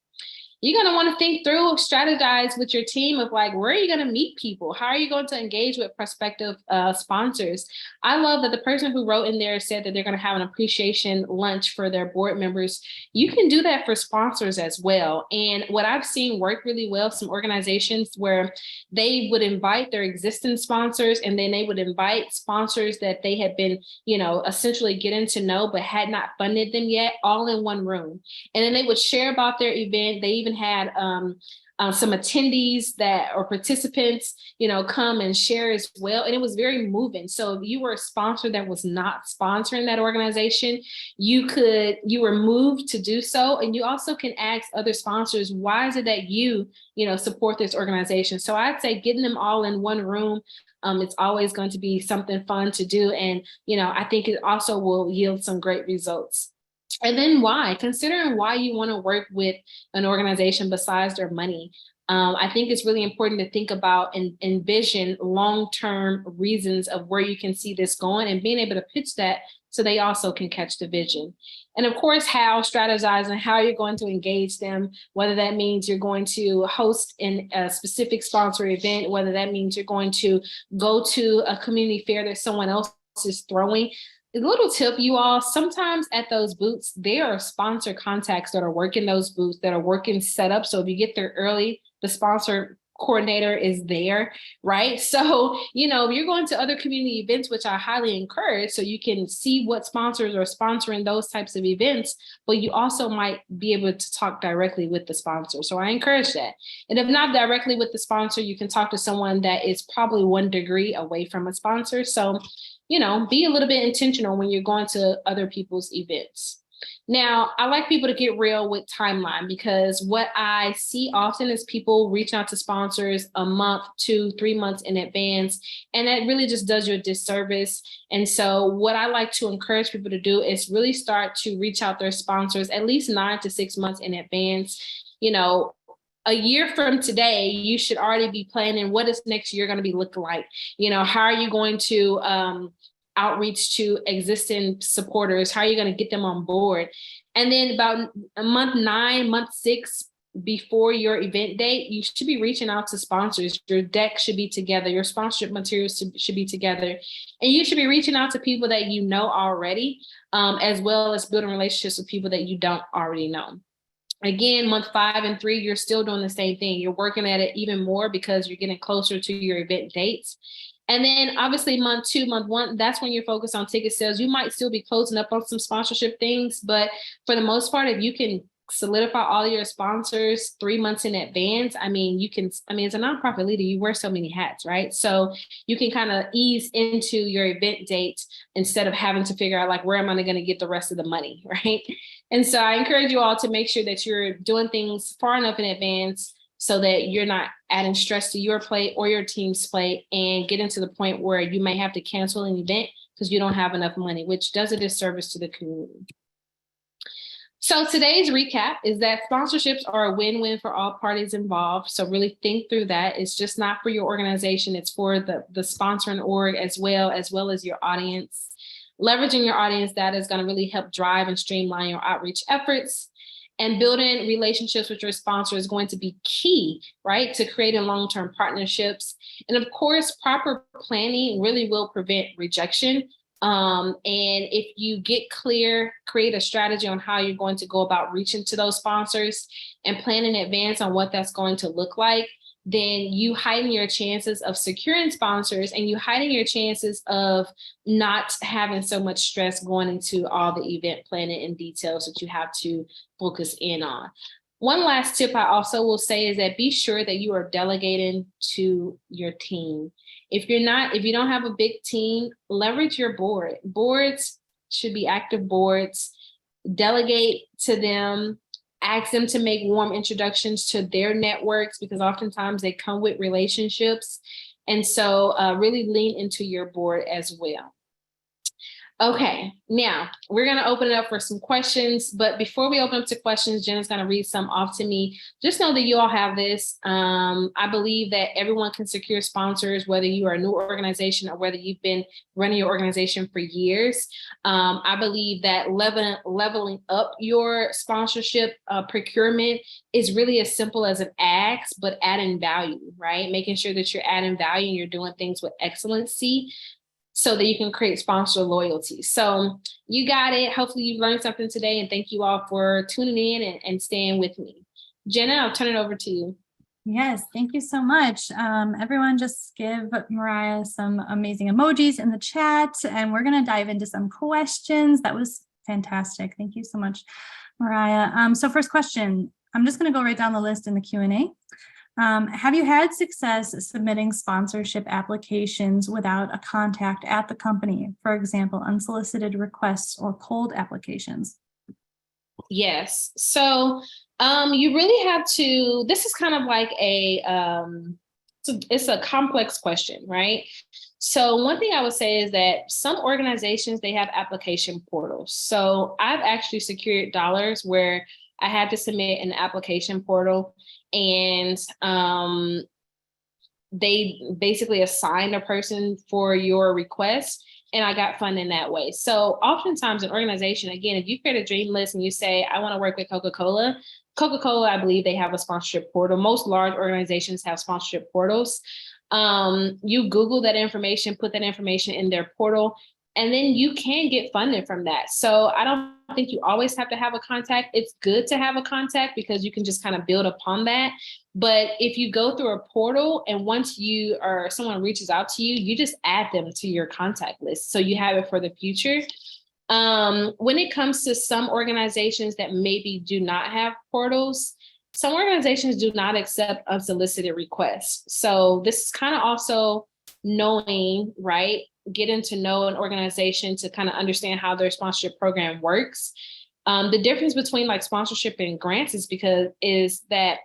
You're going to want to think through, strategize with your team of like, where are you going to meet people? How are you going to engage with prospective sponsors? I love that the person who wrote in there said that they're going to have an appreciation lunch for their board members. You can do that for sponsors as well. And what I've seen work really well, some organizations where they would invite their existing sponsors and then they would invite sponsors that they had been, essentially getting to know, but had not funded them yet, all in one room. And then they would share about their event. They even had some attendees or participants, come and share as well. And it was very moving. So if you were a sponsor that was not sponsoring that organization, you were moved to do so. And you also can ask other sponsors, why is it that you support this organization? So I'd say getting them all in one room, it's always going to be something fun to do. And, I think it also will yield some great results. And then why? Considering why you want to work with an organization besides their money. I think it's really important to think about and envision long-term reasons of where you can see this going and being able to pitch that so they also can catch the vision. And of course, strategize and how you're going to engage them, whether that means you're going to host a specific sponsor event, whether that means you're going to go to a community fair that someone else is throwing. A little tip, you all, sometimes at those booths, there are sponsor contacts that are working those booths, that are working setup. So if you get there early, the sponsor coordinator is there, right? So, if you're going to other community events, which I highly encourage, so you can see what sponsors are sponsoring those types of events, but you also might be able to talk directly with the sponsor. So I encourage that. And if not directly with the sponsor, you can talk to someone that is probably 1 degree away from a sponsor. So be a little bit intentional when you're going to other people's events. Now, I like people to get real with timeline, because what I see often is people reach out to sponsors a month, 2, 3 months in advance, and that really just does you a disservice. And so what I like to encourage people to do is really start to reach out their sponsors at least 9 to 6 months in advance. A year from today, you should already be planning what is next year going to be looking like. How are you going to outreach to existing supporters? How are you going to get them on board? And then about month 9, month 6 before your event date, you should be reaching out to sponsors. Your deck should be together. Your sponsorship materials should be together. And you should be reaching out to people that you know already, as well as building relationships with people that you don't already know. Again, month 5 and 3, you're still doing the same thing. You're working at it even more because you're getting closer to your event dates. And then obviously month 2, month 1, that's when you're focused on ticket sales. You might still be closing up on some sponsorship things, but for the most part, if you can solidify all your sponsors 3 months in advance, as a nonprofit leader, you wear so many hats, right? So you can kind of ease into your event date instead of having to figure out like, where am I going to get the rest of the money, right? And so I encourage you all to make sure that you're doing things far enough in advance so that you're not adding stress to your plate or your team's plate and getting to the point where you may have to cancel an event because you don't have enough money, which does a disservice to the community. So today's recap is that sponsorships are a win-win for all parties involved. So really think through that. It's just not for your organization. It's for the sponsoring org as well as your audience. Leveraging your audience data is going to really help drive and streamline your outreach efforts. And building relationships with your sponsor is going to be key, right, to creating long-term partnerships. And of course, proper planning really will prevent rejection. And if you get clear, create a strategy on how you're going to go about reaching to those sponsors and plan in advance on what that's going to look like, then you heighten your chances of securing sponsors and you heighten your chances of not having so much stress going into all the event planning and details that you have to focus in on. One last tip I also will say is that be sure that you are delegating to your team. If you don't have a big team, leverage your board. Boards should be active boards. Delegate to them. Ask them to make warm introductions to their networks because oftentimes they come with relationships. And so really lean into your board as well. Okay, now we're going to open it up for some questions. But before we open up to questions, Jenna's going to read some off to me. Just know that you all have this. I believe that everyone can secure sponsors, whether you are a new organization or whether you've been running your organization for years. I believe that leveling up your sponsorship procurement is really as simple as an ask, but adding value, right? Making sure that you're adding value and you're doing things with excellency, so that you can create sponsor loyalty. So you got it. Hopefully you've learned something today, and thank you all for tuning in and staying with me. Jenna, I'll turn it over to you. Yes, thank you so much. Everyone just give Mariah some amazing emojis in the chat, and we're going to dive into some questions. That was fantastic. Thank you so much, Mariah. So first question, I'm just going to go right down the list in the Q&A. Have you had success submitting sponsorship applications without a contact at the company? For example, unsolicited requests or cold applications? Yes. So you really have to, this is kind of like it's a complex question, right? So one thing I would say is that some organizations, they have application portals. So I've actually secured dollars where I had to submit an application portal, and they basically assigned a person for your request, and I got funding that way. So oftentimes an organization, again, if you create a dream list and you say, I want to work with Coca-Cola, I believe they have a sponsorship portal. Most large organizations have sponsorship portals. You Google that information, put that information in their portal, and then you can get funded from that. So I don't think you always have to have a contact. It's good to have a contact because you can just kind of build upon that. But if you go through a portal and once you or someone reaches out to you, you just add them to your contact list, so you have it for the future. When it comes to some organizations that maybe do not have portals, some organizations do not accept unsolicited requests. So this is kind of also knowing, right? Getting to know an organization to kind of understand how their sponsorship program works. The difference between like sponsorship and grants is that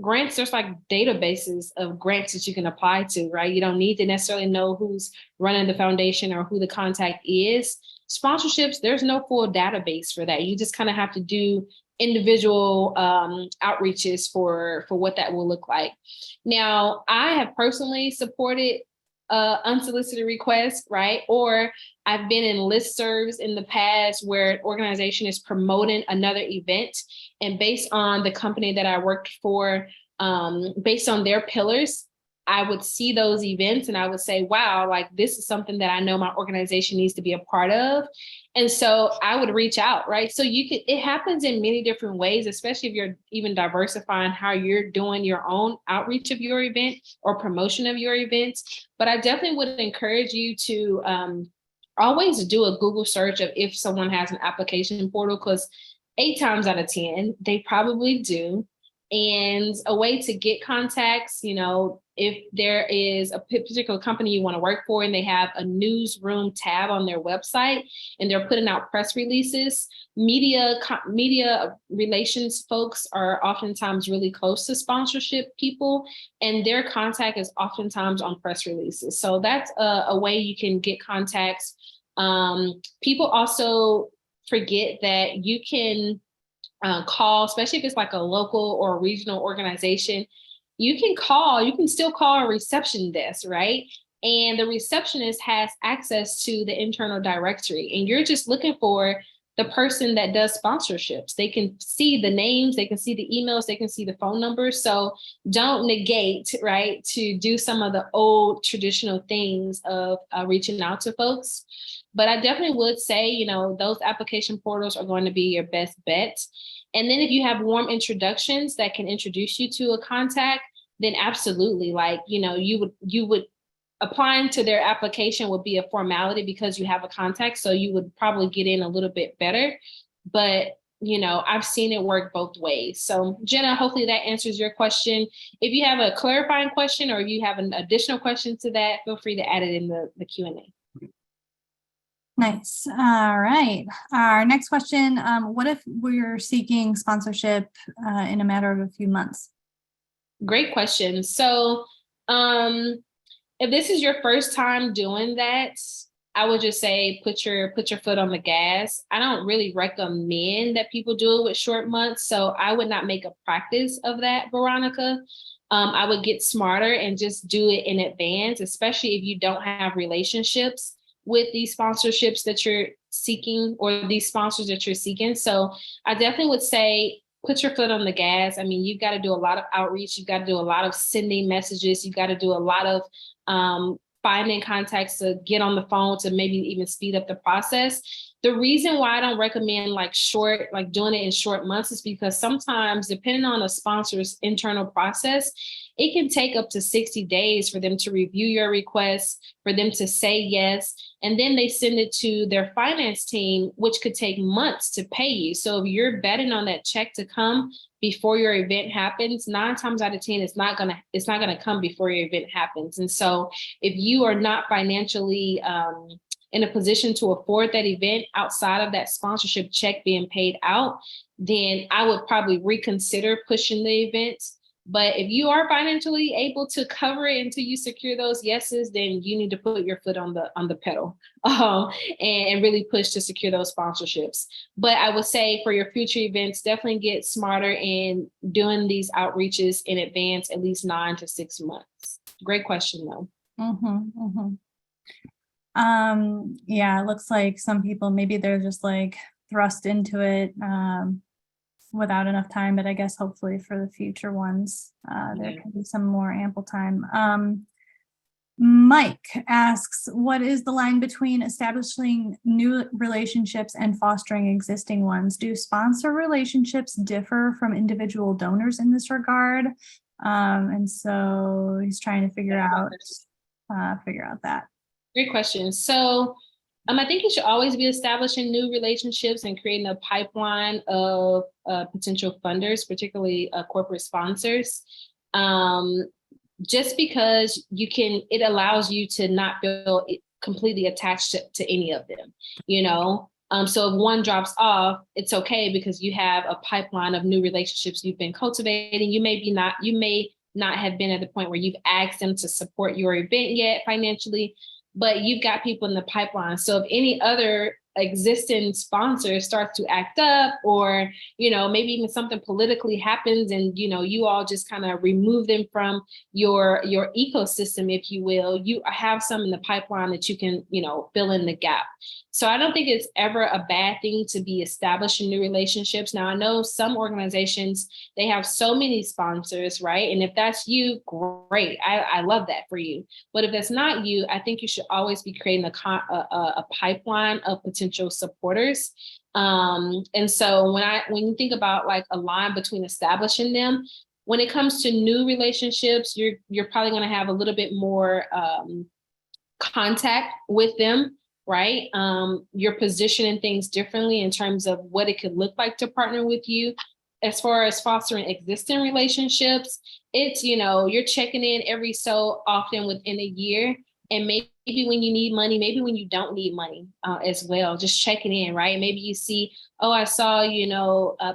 grants, there's like databases of grants that you can apply to, right? You don't need to necessarily know who's running the foundation or who the contact is. Sponsorships, there's no full database for that. You just kind of have to do individual outreaches for what that will look like. Now, I have personally supported unsolicited requests, right? Or I've been in listservs in the past where an organization is promoting another event, and based on the company that I worked for, based on their pillars, I would see those events and I would say, wow, like this is something that I know my organization needs to be a part of. And so I would reach out, right? So it happens in many different ways, especially if you're even diversifying how you're doing your own outreach of your event or promotion of your events. But I definitely would encourage you to always do a Google search of if someone has an application portal, because 8 times out of 10, they probably do. And a way to get contacts, if there is a particular company you want to work for and they have a newsroom tab on their website and they're putting out press releases, media relations folks are oftentimes really close to sponsorship people, and their contact is oftentimes on press releases. So that's a way you can get contacts. People also forget that you can call, especially if it's like a local or regional organization, you can still call a reception desk, right? And the receptionist has access to the internal directory, and you're just looking for the person that does sponsorships. They can see the names, they can see the emails, they can see the phone numbers. So don't negate, right, to do some of the old traditional things of reaching out to folks. But I definitely would say, those application portals are going to be your best bet. And then if you have warm introductions that can introduce you to a contact, then absolutely, like, you would applying to their application would be a formality because you have a contact. So you would probably get in a little bit better. But, I've seen it work both ways. So Jenna, hopefully that answers your question. If you have a clarifying question or you have an additional question to that, feel free to add it in the Q&A. Nice. All right. Our next question, what if we're seeking sponsorship in a matter of a few months? Great question. So if this is your first time doing that, I would just say put your foot on the gas. I don't really recommend that people do it with short months. So I would not make a practice of that, Veronica. I would get smarter and just do it in advance, especially if you don't have relationships with these sponsorships that you're seeking or these sponsors that you're seeking. So I definitely would say put your foot on the gas. I mean, you've got to do a lot of outreach. You've got to do a lot of sending messages. You've got to do a lot of finding contacts to get on the phone to maybe even speed up the process. The reason why I don't recommend doing it in short months is because sometimes, depending on a sponsor's internal process, it can take up to 60 days for them to review your request, for them to say yes, and then they send it to their finance team, which could take months to pay you. So if you're betting on that check to come before your event happens, 9 times out of 10, it's not gonna come before your event happens. And so if you are not financially in a position to afford that event outside of that sponsorship check being paid out, then I would probably reconsider pushing the event. But if you are financially able to cover it until you secure those yeses, then you need to put your foot on the pedal and really push to secure those sponsorships. But I would say for your future events, definitely get smarter in doing these outreaches in advance, at least 9 to 6 months. Great question, though. Mm-hmm, mm-hmm. Yeah, it looks like some people, maybe they're just like thrust into it without enough time, but I guess hopefully for the future ones, there can be some more ample time. Mike asks, what is the line between establishing new relationships and fostering existing ones? Do sponsor relationships differ from individual donors in this regard? And so he's trying to figure out that. Great question. So I think you should always be establishing new relationships and creating a pipeline of potential funders, particularly corporate sponsors. Just because it allows you to not feel completely attached to any of them, so if one drops off, it's okay because you have a pipeline of new relationships you've been cultivating. You may not have been at the point where you've asked them to support your event yet financially, but you've got people in the pipeline. So if any other existing sponsor starts to act up, or, maybe even something politically happens and, you all just kind of remove them from your ecosystem, if you will, you have some in the pipeline that you can, fill in the gap. So I don't think it's ever a bad thing to be establishing new relationships. Now, I know some organizations, they have so many sponsors, right? And if that's you, great. I love that for you. But if that's not you, I think you should always be creating a pipeline of potential supporters. And so when you think about like a line between establishing them, when it comes to new relationships, you're probably going to have a little bit more contact with them, right? You're positioning things differently in terms of what it could look like to partner with you. As far as fostering existing relationships, it's, you're checking in every so often within a year. And maybe when you need money, maybe when you don't need money as well, just checking in, right? Maybe you see, I saw,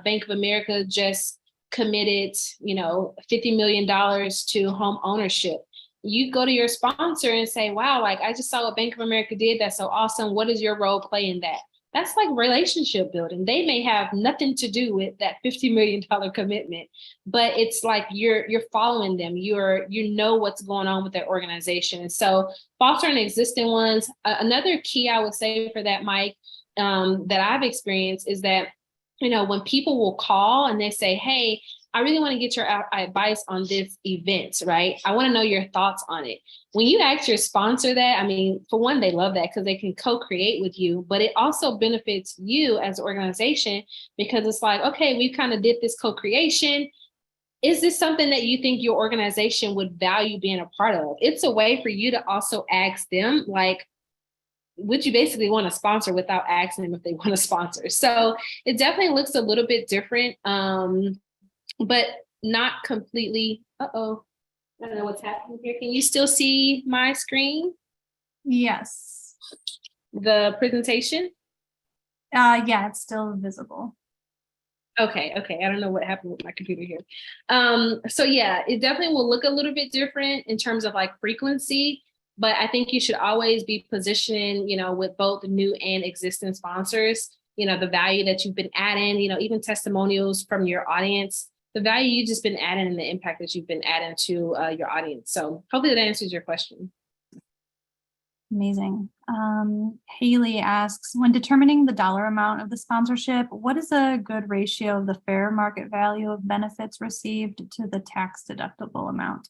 Bank of America just committed, $50 million to home ownership. You go to your sponsor and say, wow, like I just saw what Bank of America did. That's so awesome. What is your role play in that? That's like relationship building. They may have nothing to do with that $50 million commitment, but it's like you're following them. You know what's going on with their organization. And so fostering existing ones, another key I would say for that, Mike, that I've experienced is that, when people will call and they say, hey, I really want to get your advice on this event, right? I want to know your thoughts on it. When you ask your sponsor that, I mean, for one, they love that because they can co-create with you, but it also benefits you as an organization because it's like, okay, we kind of did this co-creation. Is this something that you think your organization would value being a part of? It's a way for you to also ask them, like, would you basically want to sponsor without asking them if they want to sponsor? So it definitely looks a little bit different. But not completely. Uh-oh, I don't know what's happening here. Can you still see my screen? Yes. The presentation? Yeah, it's still visible. Okay. I don't know what happened with my computer here. So yeah, it definitely will look a little bit different in terms of like frequency, but I think you should always be positioning, with both new and existing sponsors, the value that you've been adding, even testimonials from your audience, the value you've just been adding and the impact that you've been adding to your audience. So hopefully that answers your question. Amazing. Haley asks, when determining the dollar amount of the sponsorship, what is a good ratio of the fair market value of benefits received to the tax deductible amount?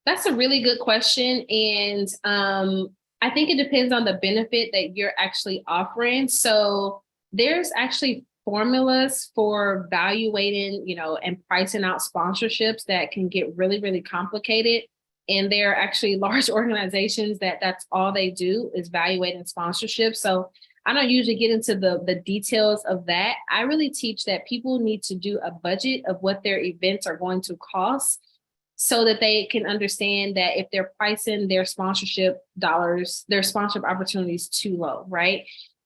That's a really good question. And I think it depends on the benefit that you're actually offering. So there's actually formulas for evaluating, and pricing out sponsorships that can get really, really complicated. And there are actually large organizations that's all they do is evaluating sponsorships. So I don't usually get into the details of that. I really teach that people need to do a budget of what their events are going to cost so that they can understand that if they're pricing their sponsorship dollars, their sponsorship opportunities too low, right?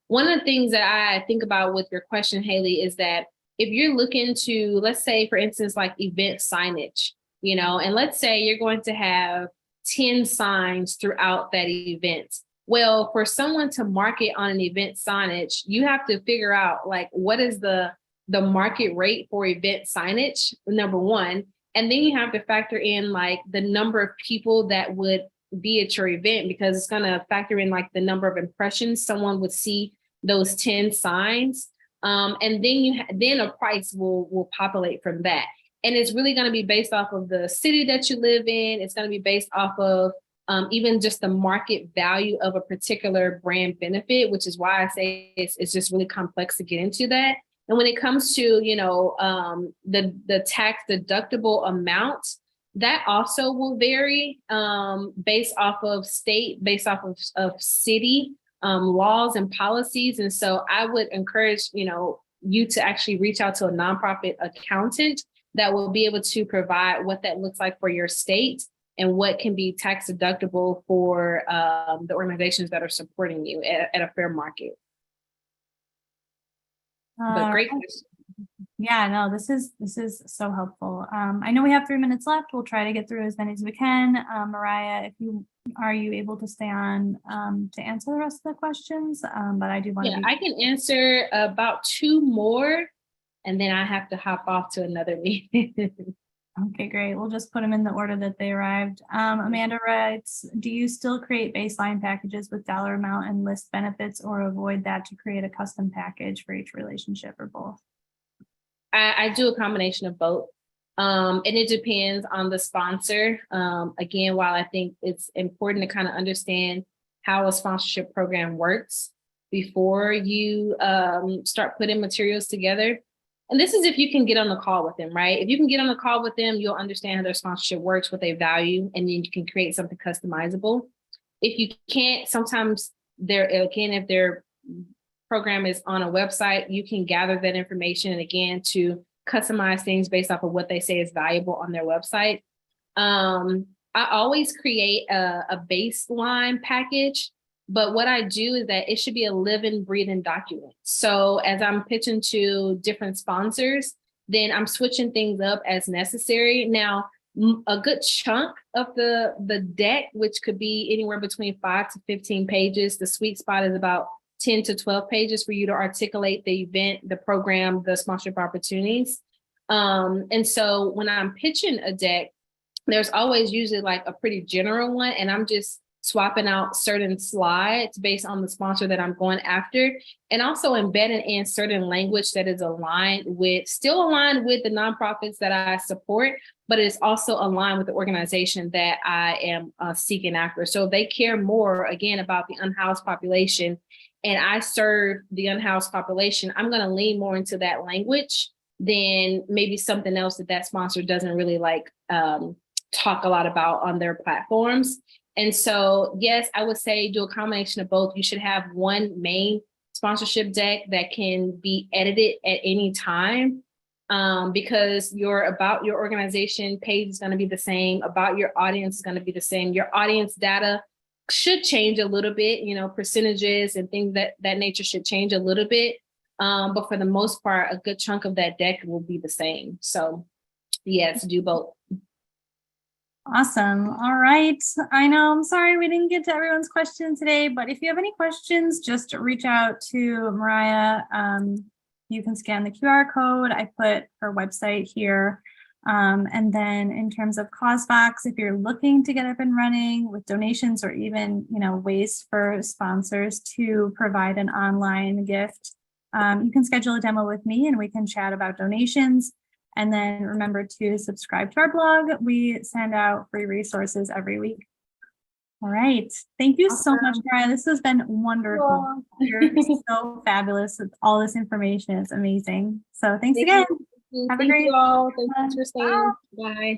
One of the things that I think about with your question, Haley, is that if you're looking to, let's say, for instance, like event signage, and let's say you're going to have 10 signs throughout that event. Well, for someone to market on an event signage, you have to figure out like what is the market rate for event signage, number one. And then you have to factor in like the number of people that would be at your event, because it's going to factor in like the number of impressions someone would see those 10 signs. And then a price will populate from that. And it's really going to be based off of the city that you live in. It's going to be based off of even just the market value of a particular brand benefit, which is why I say it's just really complex to get into that. And when it comes to, the tax deductible amount, that also will vary based off of state, based off of city laws and policies. And so I would encourage, you to actually reach out to a nonprofit accountant that will be able to provide what that looks like for your state and what can be tax deductible for the organizations that are supporting you at a fair market. But great question. Yeah, no, this is so helpful. I know we have 3 minutes left. We'll try to get through as many as we can. Mariah, are you able to stay on to answer the rest of the questions? But I do want to. Yeah, I can answer about 2 more, and then I have to hop off to another meeting. Okay, great. We'll just put them in the order that they arrived. Amanda writes, do you still create baseline packages with dollar amount and list benefits, or avoid that to create a custom package for each relationship, or both? I do a combination of both. And it depends on the sponsor. Again, while I think it's important to kind of understand how a sponsorship program works before you start putting materials together. And this is if you can get on the call with them, right? If you can get on the call with them, you'll understand how their sponsorship works, what they value, and then you can create something customizable. If you can't, sometimes if their program is on a website, you can gather that information and again to customize things based off of what they say is valuable on their website. I always create a baseline package, but what I do is that it should be a living, breathing document. So as I'm pitching to different sponsors, then I'm switching things up as necessary. Now, a good chunk of the deck, which could be anywhere between 5 to 15 pages, the sweet spot is about 10 to 12 pages for you to articulate the event, the program, the sponsorship opportunities. And so when I'm pitching a deck, there's always usually like a pretty general one, and I'm just swapping out certain slides based on the sponsor that I'm going after, and also embedding in certain language that is still aligned with the nonprofits that I support, but it's also aligned with the organization that I am seeking after. So if they care more, again, about the unhoused population, and I serve the unhoused population, I'm going to lean more into that language than maybe something else that sponsor doesn't really like talk a lot about on their platforms. And so, yes, I would say do a combination of both. You should have one main sponsorship deck that can be edited at any time, because about your organization page is going to be the same, about your audience is going to be the same. Your audience data should change a little bit, percentages and things that nature should change a little bit. But for the most part, a good chunk of that deck will be the same. So yes, do both. Awesome. All right. I know, I'm sorry we didn't get to everyone's question today, but if you have any questions, just reach out to Mariah. You can scan the QR code. I put her website here. And then in terms of CauseVox, if you're looking to get up and running with donations or even, ways for sponsors to provide an online gift, you can schedule a demo with me and we can chat about donations. And then remember to subscribe to our blog. We send out free resources every week. All right. Thank you so much, Mariah. This has been wonderful. You're so fabulous with all this information. It's amazing. So thanks again. Have a great day. Thank you for staying. Bye.